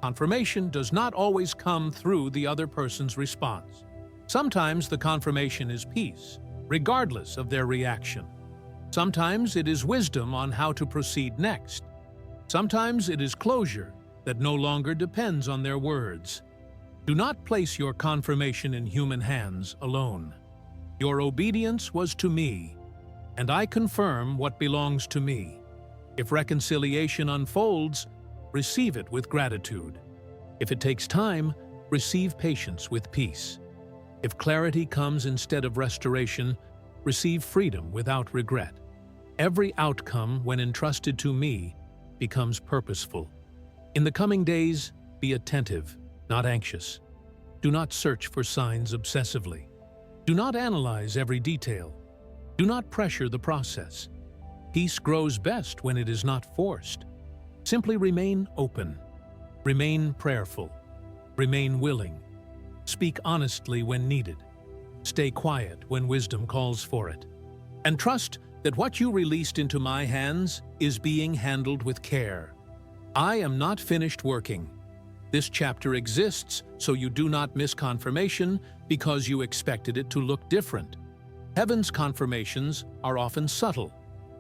Confirmation does not always come through the other person's response. Sometimes the confirmation is peace, regardless of their reaction. Sometimes it is wisdom on how to proceed next. Sometimes it is closure that no longer depends on their words. Do not place your confirmation in human hands alone. Your obedience was to me, and I confirm what belongs to me. If reconciliation unfolds, receive it with gratitude. If it takes time, receive patience with peace. If clarity comes instead of restoration, receive freedom without regret. Every outcome, when entrusted to me, becomes purposeful. In the coming days, be attentive, not anxious. Do not search for signs obsessively. Do not analyze every detail. Do not pressure the process. Peace grows best when it is not forced. Simply remain open. Remain prayerful. Remain willing. Speak honestly when needed. Stay quiet when wisdom calls for it. And trust that what you released into my hands is being handled with care. I am not finished working. This chapter exists so you do not miss confirmation because you expected it to look different. Heaven's confirmations are often subtle,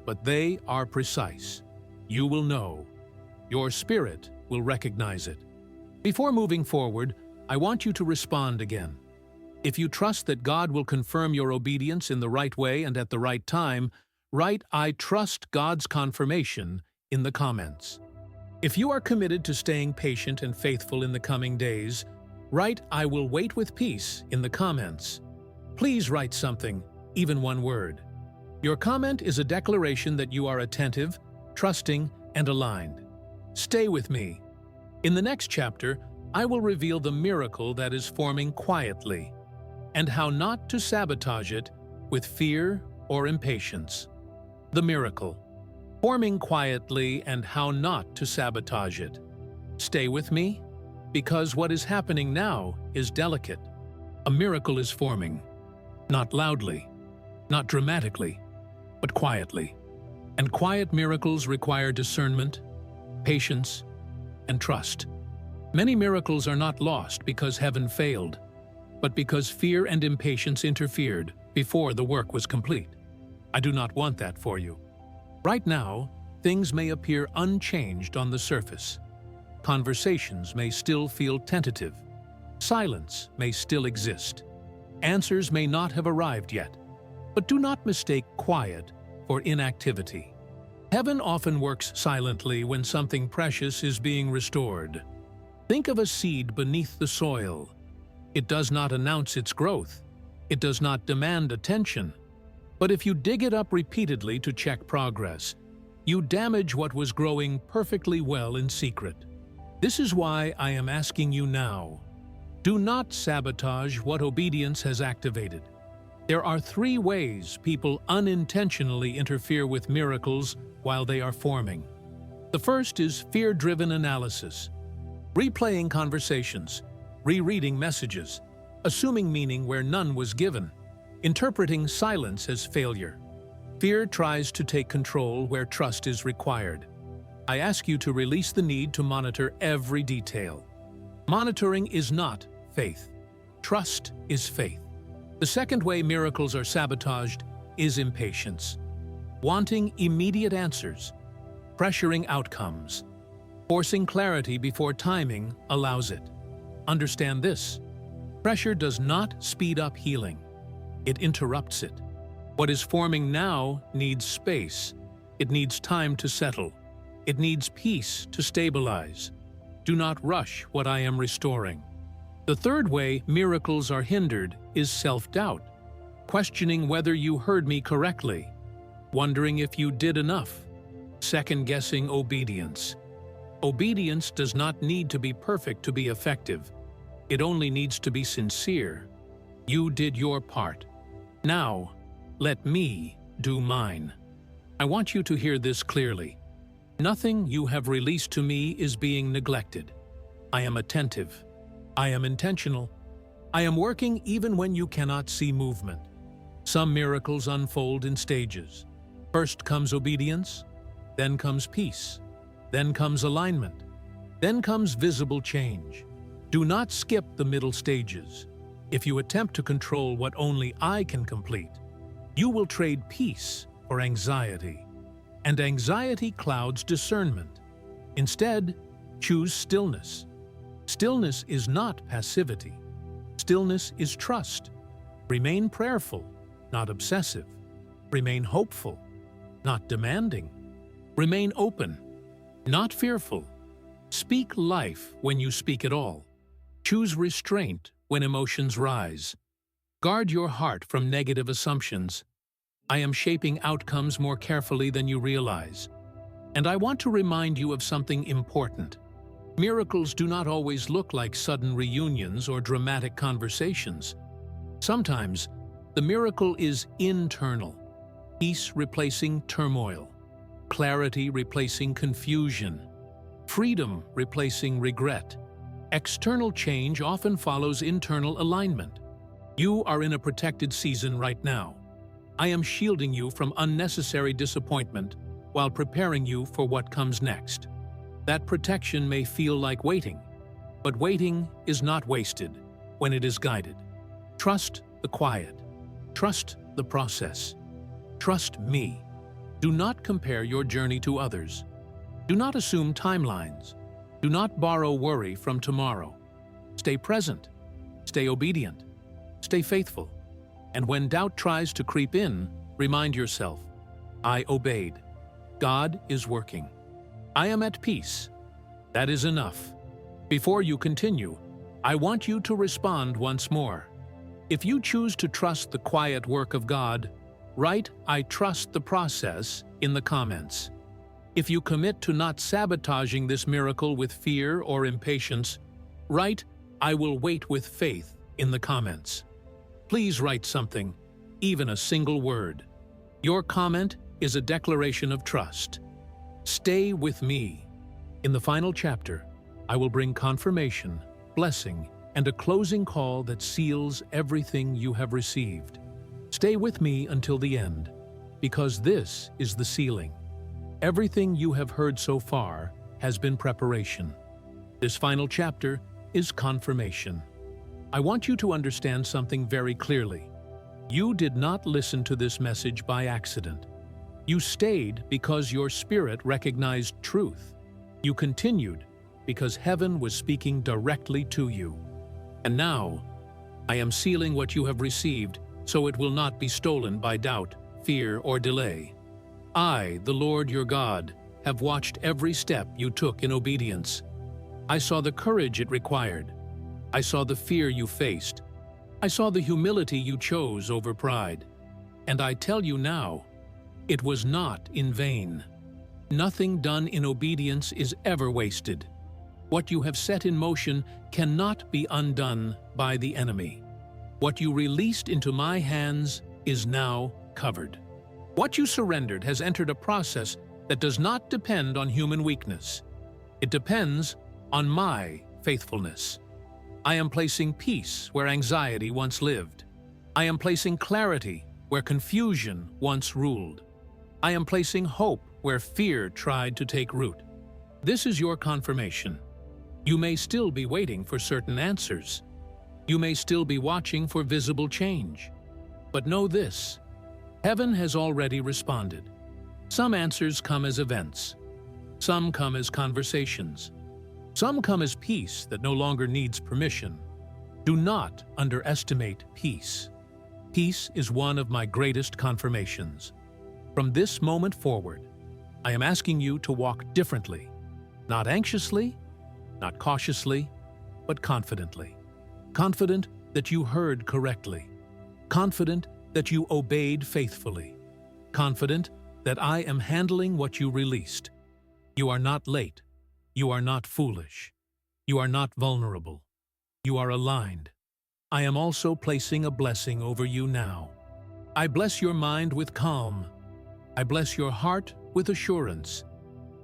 but they are precise. You will know. Your spirit will recognize it. Before moving forward, I want you to respond again. If you trust that God will confirm your obedience in the right way and at the right time, write "I trust God's confirmation" in the comments. If you are committed to staying patient and faithful in the coming days, write "I will wait with peace" in the comments. Please write something, even one word. Your comment is a declaration that you are attentive, trusting, and aligned. Stay with me. In the next chapter, I will reveal the miracle that is forming quietly, and how not to sabotage it with fear or impatience. The miracle, forming quietly, and how not to sabotage it. Stay with me, because what is happening now is delicate. A miracle is forming, not loudly, not dramatically, but quietly. And quiet miracles require discernment, patience, and trust. Many miracles are not lost because heaven failed, but because fear and impatience interfered before the work was complete. I do not want that for you. Right now, things may appear unchanged on the surface. Conversations may still feel tentative. Silence may still exist. Answers may not have arrived yet. But do not mistake quiet for inactivity. Heaven often works silently when something precious is being restored. Think of a seed beneath the soil. It does not announce its growth. It does not demand attention. But if you dig it up repeatedly to check progress, you damage what was growing perfectly well in secret. This is why I am asking you now. Do not sabotage what obedience has activated. There are 3 ways people unintentionally interfere with miracles while they are forming. The first is fear-driven analysis. Replaying conversations, rereading messages, assuming meaning where none was given, interpreting silence as failure. Fear tries to take control where trust is required. I ask you to release the need to monitor every detail. Monitoring is not faith. Trust is faith. The second way miracles are sabotaged is impatience. Wanting immediate answers, pressuring outcomes, forcing clarity before timing allows it. Understand this. Pressure does not speed up healing. It interrupts it. What is forming now needs space. It needs time to settle. It needs peace to stabilize. Do not rush what I am restoring. The third way miracles are hindered is self-doubt, questioning whether you heard me correctly, wondering if you did enough, second-guessing obedience. Obedience does not need to be perfect to be effective. It only needs to be sincere. You did your part. Now, let me do mine. I want you to hear this clearly. Nothing you have released to me is being neglected. I am attentive. I am intentional. I am working even when you cannot see movement. Some miracles unfold in stages. First comes obedience, then comes peace, then comes alignment, then comes visible change. Do not skip the middle stages. If you attempt to control what only I can complete, you will trade peace for anxiety, and anxiety clouds discernment. Instead, choose stillness. Stillness is not passivity. Stillness is trust. Remain prayerful, not obsessive. Remain hopeful, not demanding. Remain open, not fearful. Speak life when you speak at all. Choose restraint when emotions rise. Guard your heart from negative assumptions. I am shaping outcomes more carefully than you realize. And I want to remind you of something important. Miracles do not always look like sudden reunions or dramatic conversations. Sometimes, the miracle is internal. Peace replacing turmoil. Clarity replacing confusion. Freedom replacing regret. External change often follows internal alignment. You are in a protected season right now. I am shielding you from unnecessary disappointment while preparing you for what comes next. That protection may feel like waiting, but waiting is not wasted when it is guided. Trust the quiet. Trust the process. Trust me. Do not compare your journey to others. Do not assume timelines. Do not borrow worry from tomorrow. Stay present. Stay obedient. Stay faithful. And when doubt tries to creep in, remind yourself, I obeyed. God is working. I am at peace. That is enough. Before you continue, I want you to respond once more. If you choose to trust the quiet work of God, write "I trust the process" in the comments. If you commit to not sabotaging this miracle with fear or impatience, write "I will wait with faith" in the comments. Please write something, even a single word. Your comment is a declaration of trust. Stay with me. In the final chapter, I will bring confirmation, blessing, and a closing call that seals everything you have received. Stay with me until the end, because this is the sealing. Everything you have heard so far has been preparation. This final chapter is confirmation. I want you to understand something very clearly. You did not listen to this message by accident. You stayed because your spirit recognized truth. You continued because heaven was speaking directly to you. And now, I am sealing what you have received so it will not be stolen by doubt, fear, or delay. I, the Lord your God, have watched every step you took in obedience. I saw the courage it required. I saw the fear you faced. I saw the humility you chose over pride. And I tell you now, it was not in vain. Nothing done in obedience is ever wasted. What you have set in motion cannot be undone by the enemy. What you released into my hands is now covered. What you surrendered has entered a process that does not depend on human weakness. It depends on my faithfulness. I am placing peace where anxiety once lived. I am placing clarity where confusion once ruled. I am placing hope where fear tried to take root. This is your confirmation. You may still be waiting for certain answers. You may still be watching for visible change. But know this: heaven has already responded. Some answers come as events. Some come as conversations. Some come as peace that no longer needs permission. Do not underestimate peace. Peace is one of my greatest confirmations. From this moment forward, I am asking you to walk differently, not anxiously, not cautiously, but confidently. Confident that you heard correctly. Confident that you obeyed faithfully. Confident that I am handling what you released. You are not late. You are not foolish. You are not vulnerable. You are aligned. I am also placing a blessing over you now. I bless your mind with calm. I bless your heart with assurance.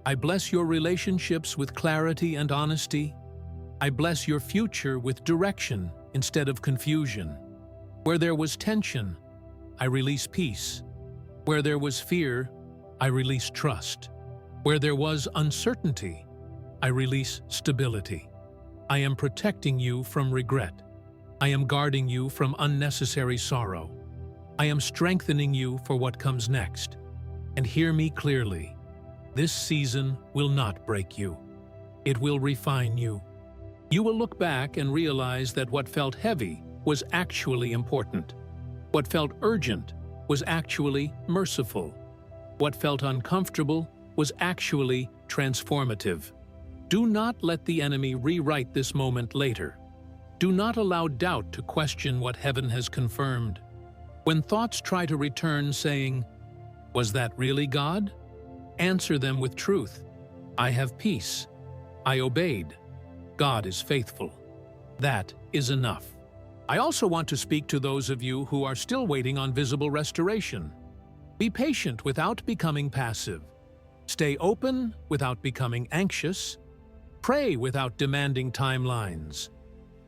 I bless your relationships with clarity and honesty. I bless your future with direction instead of confusion. Where there was tension, I release peace. Where there was fear, I release trust. Where there was uncertainty, I release stability. I am protecting you from regret. I am guarding you from unnecessary sorrow. I am strengthening you for what comes next. And hear me clearly. This season will not break you. It will refine you. You will look back and realize that what felt heavy was actually important. What felt urgent was actually merciful. What felt uncomfortable was actually transformative. Do not let the enemy rewrite this moment later. Do not allow doubt to question what heaven has confirmed. When thoughts try to return saying, "Was that really God?" answer them with truth. I have peace. I obeyed. God is faithful. That is enough. I also want to speak to those of you who are still waiting on visible restoration. Be patient without becoming passive. Stay open without becoming anxious. Pray without demanding timelines.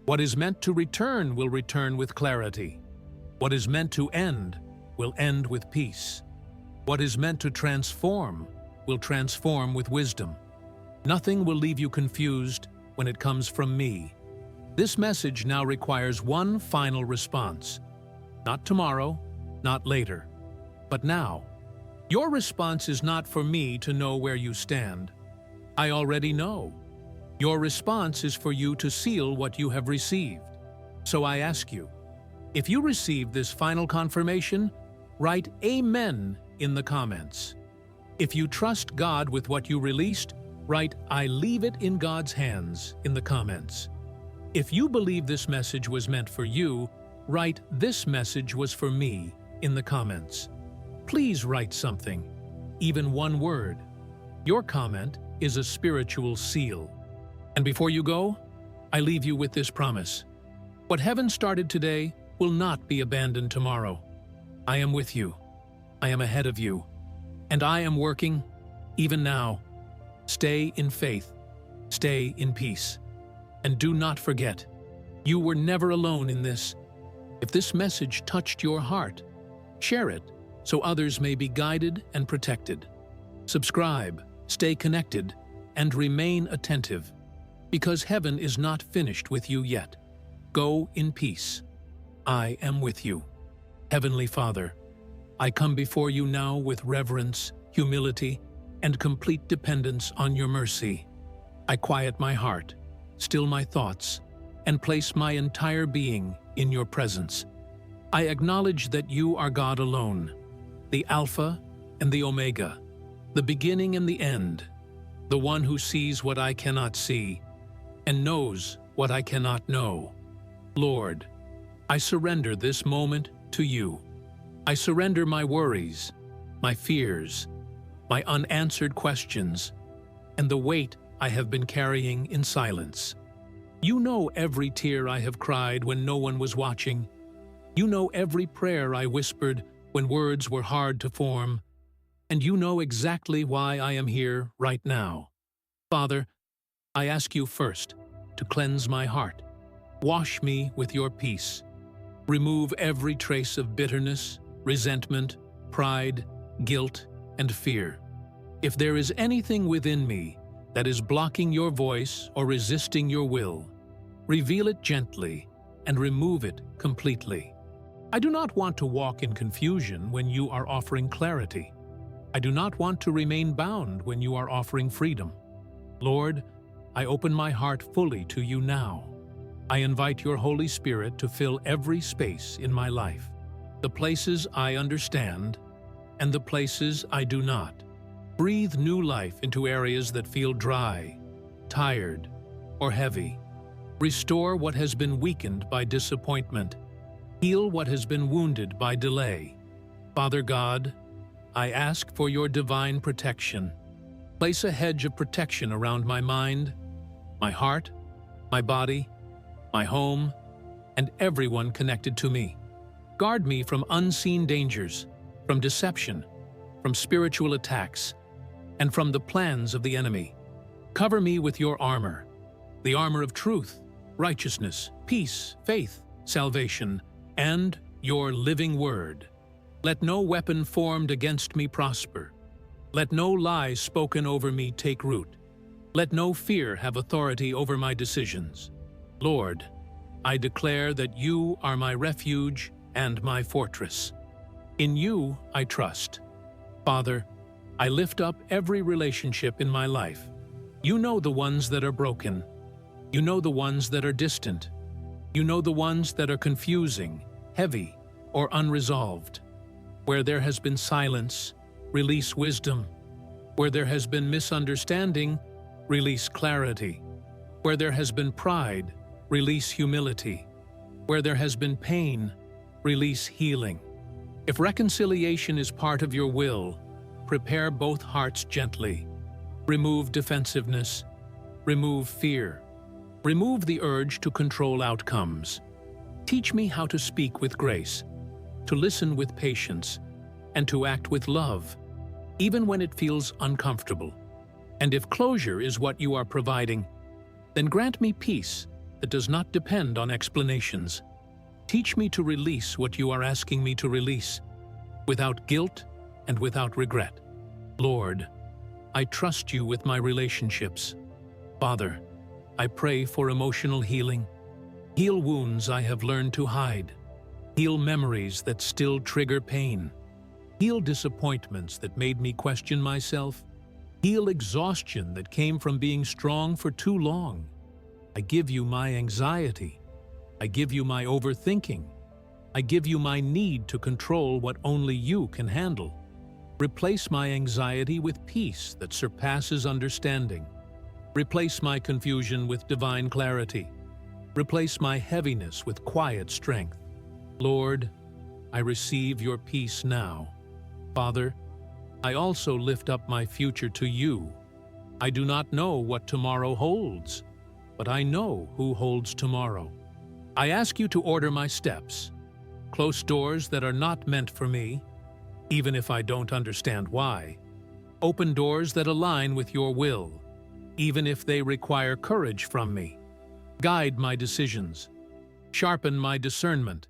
What is meant to return will return with clarity. What is meant to end will end with peace. What is meant to transform will transform with wisdom. Nothing will leave you confused when it comes from me. This message now requires one final response. Not tomorrow, not later, but now. Your response is not for me to know where you stand. I already know. Your response is for you to seal what you have received. So I ask you, if you receive this final confirmation, write Amen in the comments. If you trust God with what you released, write I leave it in God's hands in the comments. If you believe this message was meant for you, write This message was for me in the comments. Please write something, even one word. Your comment is a spiritual seal. And before you go, I leave you with this promise. What heaven started today will not be abandoned tomorrow. I am with you. I am ahead of you. And I am working, even now. Stay in faith. Stay in peace. And do not forget, you were never alone in this. If this message touched your heart, share it so others may be guided and protected. Subscribe, stay connected, and remain attentive, because heaven is not finished with you yet. Go in peace. I am with you. Heavenly Father, I come before you now with reverence, humility, and complete dependence on your mercy. I quiet my heart, still my thoughts, and place my entire being in your presence. I acknowledge that you are God alone, the Alpha and the Omega, the beginning and the end, the one who sees what I cannot see and knows what I cannot know. Lord, I surrender this moment to you. I surrender my worries, my fears, my unanswered questions, and the weight I have been carrying in silence. You know every tear I have cried when no one was watching. You know every prayer I whispered when words were hard to form. And you know exactly why I am here right now. Father, I ask you first to cleanse my heart. Wash me with your peace. Remove every trace of bitterness, resentment, pride, guilt, and fear. If there is anything within me that is blocking your voice or resisting your will, reveal it gently and remove it completely. I do not want to walk in confusion when you are offering clarity. I do not want to remain bound when you are offering freedom. Lord, I open my heart fully to you now. I invite your Holy Spirit to fill every space in my life, the places I understand and the places I do not. Breathe new life into areas that feel dry, tired, or heavy. Restore what has been weakened by disappointment. Heal what has been wounded by delay. Father God, I ask for your divine protection. Place a hedge of protection around my mind, my heart, my body, my home, and everyone connected to me. Guard me from unseen dangers, from deception, from spiritual attacks, and from the plans of the enemy. Cover me with your armor, the armor of truth, righteousness, peace, faith, salvation, and your living word. Let no weapon formed against me prosper. Let no lie spoken over me take root. Let no fear have authority over my decisions. Lord, I declare that you are my refuge and my fortress. In you I trust. Father, I lift up every relationship in my life. You know the ones that are broken. You know the ones that are distant. You know the ones that are confusing, heavy, or unresolved. Where there has been silence, release wisdom. Where there has been misunderstanding, release clarity. Where there has been pride, release humility. Where there has been pain, release healing. If reconciliation is part of your will, prepare both hearts gently. Remove defensiveness. Remove fear. Remove the urge to control outcomes. Teach me how to speak with grace, to listen with patience, and to act with love, even when it feels uncomfortable. And if closure is what you are providing, then grant me peace that does not depend on explanations. Teach me to release what you are asking me to release, without guilt and without regret. Lord, I trust you with my relationships. Father, I pray for emotional healing. Heal wounds I have learned to hide. Heal memories that still trigger pain. Heal disappointments that made me question myself. Heal exhaustion that came from being strong for too long. I give you my anxiety. I give you my overthinking. I give you my need to control what only you can handle. Replace my anxiety with peace that surpasses understanding. Replace my confusion with divine clarity. Replace my heaviness with quiet strength. Lord, I receive your peace now. Father, I also lift up my future to you. I do not know what tomorrow holds, but I know who holds tomorrow. I ask you to order my steps. Close doors that are not meant for me, even if I don't understand why. Open doors that align with your will, even if they require courage from me. Guide my decisions. Sharpen my discernment.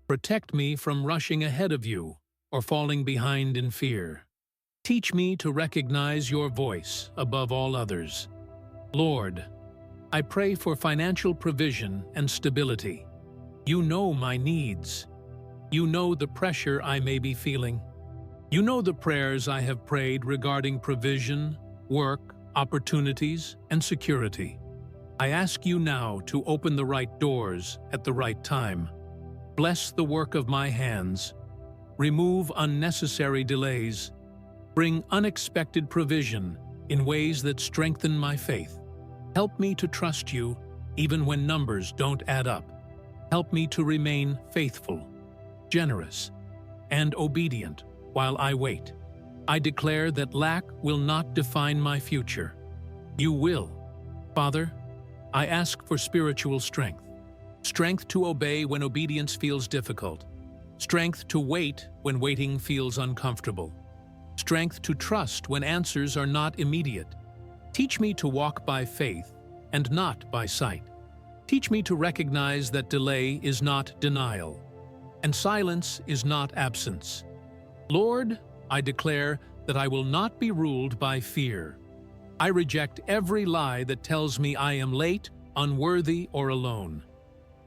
Protect me from rushing ahead of you or falling behind in fear. Teach me to recognize your voice above all others. Lord, I pray for financial provision and stability. You know my needs. You know the pressure I may be feeling. You know the prayers I have prayed regarding provision, work, opportunities, and security. I ask you now to open the right doors at the right time. Bless the work of my hands. Remove unnecessary delays. Bring unexpected provision in ways that strengthen my faith. Help me to trust you even when numbers don't add up. Help me to remain faithful, generous, and obedient while I wait. I declare that lack will not define my future. You will. Father, I ask for spiritual strength. Strength to obey when obedience feels difficult. Strength to wait when waiting feels uncomfortable. Strength to trust when answers are not immediate. Teach me to walk by faith and not by sight. Teach me to recognize that delay is not denial, and silence is not absence. Lord, I declare that I will not be ruled by fear. I reject every lie that tells me I am late, unworthy, or alone.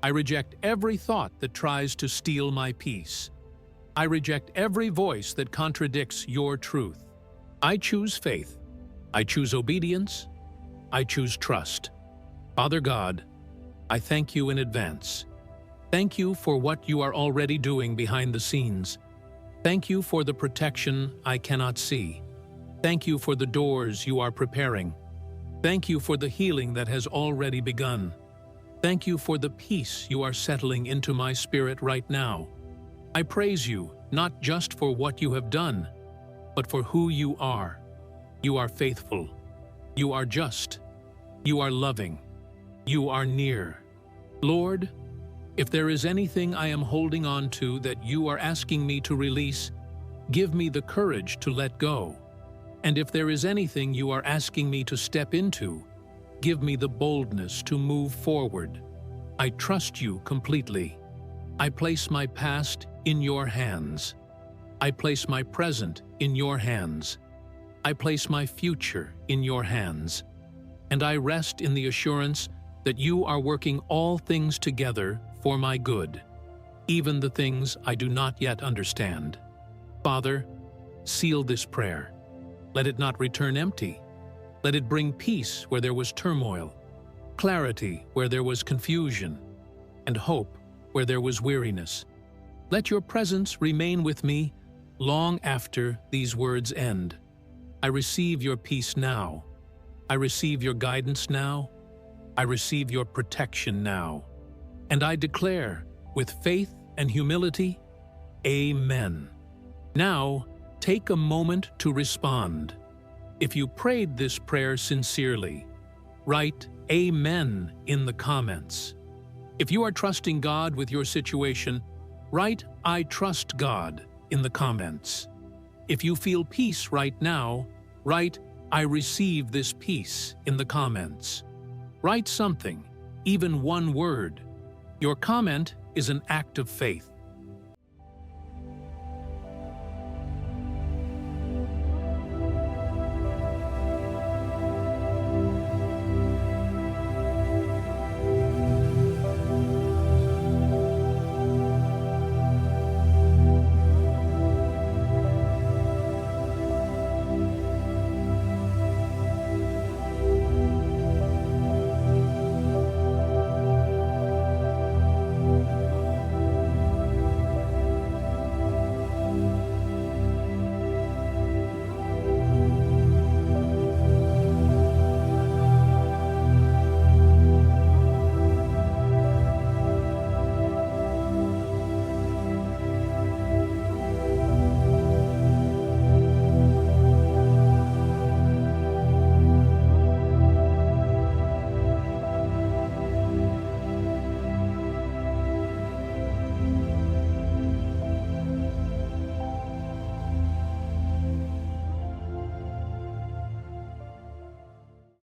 I reject every thought that tries to steal my peace. I reject every voice that contradicts your truth. I choose faith. I choose obedience. I choose trust. Father God, I thank you in advance. Thank you for what you are already doing behind the scenes. Thank you for the protection I cannot see. Thank you for the doors you are preparing. Thank you for the healing that has already begun. Thank you for the peace you are settling into my spirit right now. I praise you not just for what you have done, but for who you are. You are faithful. You are just. You are loving. You are near. Lord, if there is anything I am holding on to that you are asking me to release, give me the courage to let go. And if there is anything you are asking me to step into, give me the boldness to move forward. I trust you completely. I place my past in your hands. I place my present in your hands. I place my future in your hands. And I rest in the assurance that you are working all things together for my good, even the things I do not yet understand. Father, seal this prayer. Let it not return empty. Let it bring peace where there was turmoil, clarity where there was confusion, and hope where there was weariness. Let your presence remain with me long after these words end. I receive your peace now. I receive your guidance now. I receive your protection now. And I declare, with faith and humility, Amen. Now, take a moment to respond. If you prayed this prayer sincerely, write Amen in the comments. If you are trusting God with your situation, write I trust God in the comments. If you feel peace right now, write I receive this peace in the comments. Write something, even one word. Your comment is an act of faith.